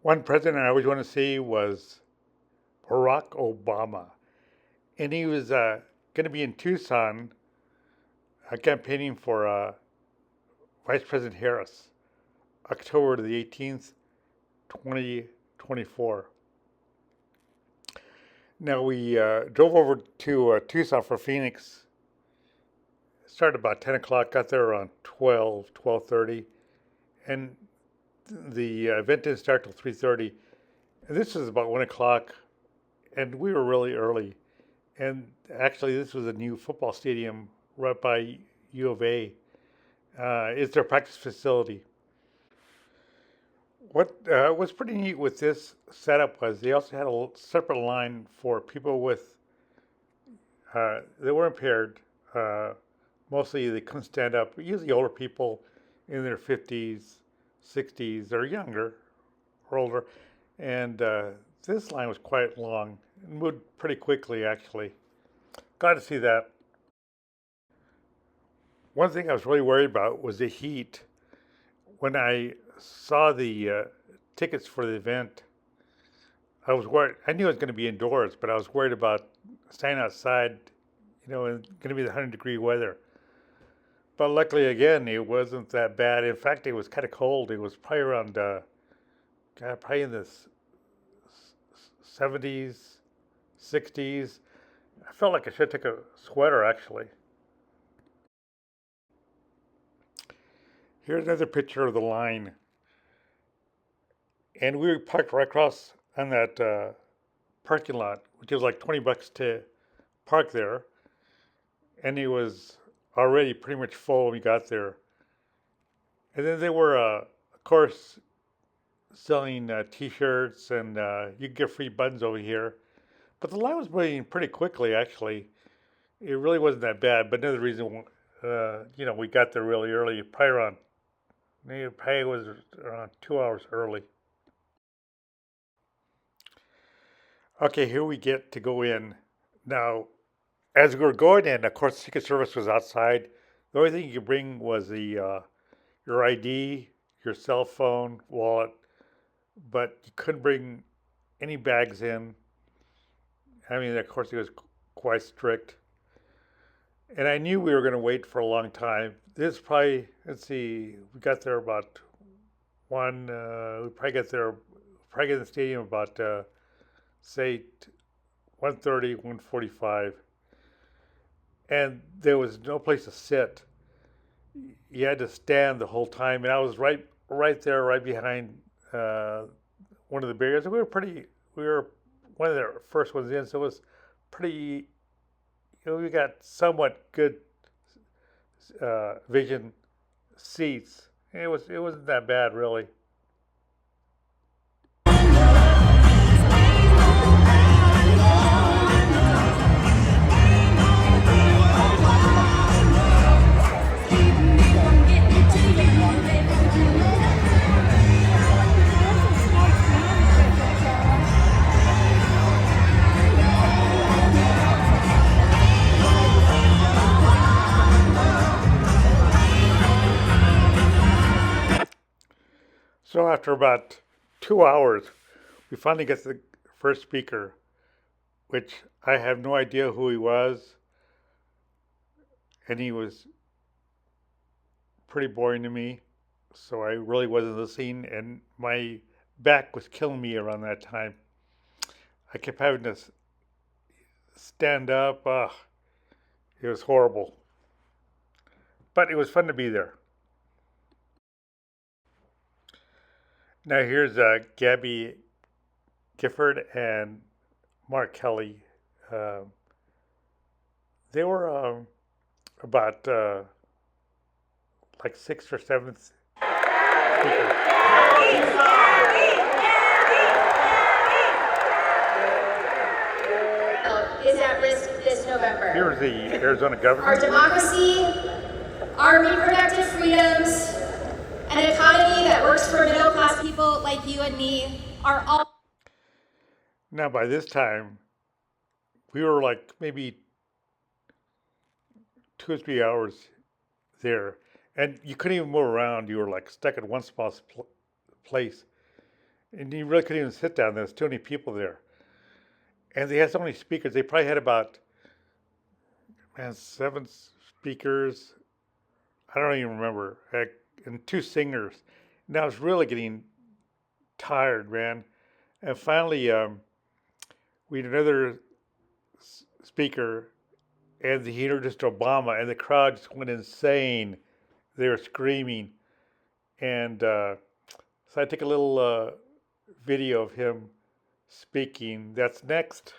One president I always want to see was Barack Obama, and he was going to be in Tucson campaigning for Vice President Harris, October the 18th, 2024. Now we drove over to Tucson for Phoenix. Started about 10 o'clock, got there around 12:30, and the event didn't start till 3:30. And this was about 1 o'clock, and we were really early. And actually, this was a new football stadium right by U of A. It's their practice facility. What was pretty neat with this setup was they also had a separate line for people with that were impaired. Mostly they couldn't stand up. Usually older people in their 50s, 60s, or younger, or older. And this line was quite long. It moved pretty quickly, actually. Glad to see that. One thing I was really worried about was the heat. When I saw the tickets for the event, I was worried. I knew it was going to be indoors, but I was worried about staying outside, and going to be the 100-degree weather. But luckily, again, it wasn't that bad. In fact, it was kind of cold. It was probably around, probably in the 70s, 60s. I felt like I should take a sweater, actually. Here's another picture of the line. And we were parked right across on that parking lot, which was like $20 to park there. And it was already pretty much full when we got there. And then they were, of course, selling t-shirts, and you could get free buttons over here. But the line was moving pretty quickly, actually. It really wasn't that bad. But another reason, we got there really early, probably was around 2 hours early. Okay, here we get to go in. Now, as we were going in, of course, Secret Service was outside. The only thing you could bring was your ID, your cell phone, wallet, but you couldn't bring any bags in. I mean, of course, it was quite strict. And I knew we were going to wait for a long time. This probably, let's see, we got there about we probably got in the stadium about, say, 1:30, 1:45. And there was no place to sit. You had to stand the whole time. And I was right there, right behind one of the barriers. And we were one of the first ones in, so it was pretty, we got somewhat good vision seats. It wasn't that bad, really. So after about 2 hours, we finally get the first speaker, which I have no idea who he was, and he was pretty boring to me, so I really wasn't listening, and my back was killing me around that time. I kept having to stand up. It was horrible. But it was fun to be there. Now here's Gabby Gifford and Mark Kelly. They were about like sixth or seventh speakers. Is at risk this November. Here's the Arizona governor. Our democracy, our reproductive freedoms, an economy that works for middle-class people like you and me are all... Now, by this time, we were like maybe 2 or 3 hours there, and you couldn't even move around. You were like stuck at one small place. and you really couldn't even sit down. There's too many people there, and they had so many speakers. They probably had about, man, seven speakers. I don't even remember, heck, and two singers. And I was really getting tired, man. And finally, we had another speaker, and he introduced Obama, and the crowd just went insane. They were screaming, and so I took a little video of him speaking. That's next.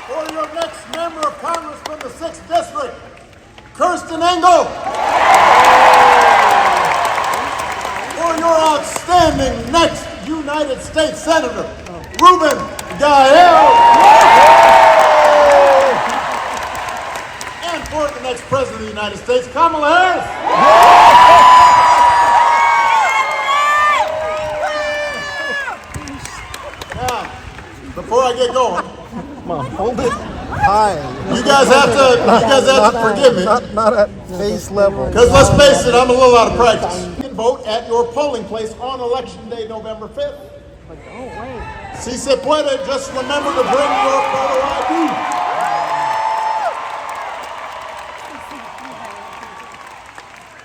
For your next member of Congress from the 6th District, Kirsten Engel. For your outstanding next United States Senator, Ruben Gael. And for the next President of the United States, Kamala Harris. Now, before I get going, Mom, hold it high. you guys have to forgive me. Not at face level. Because let's face it, I'm a little out of practice. You can vote at your polling place on Election Day, November 5th. Si se puede, just remember to bring your photo ID.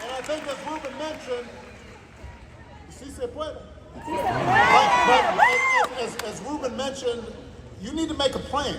And I think as Ruben mentioned, si se puede. But as Ruben mentioned, you need to make a plan.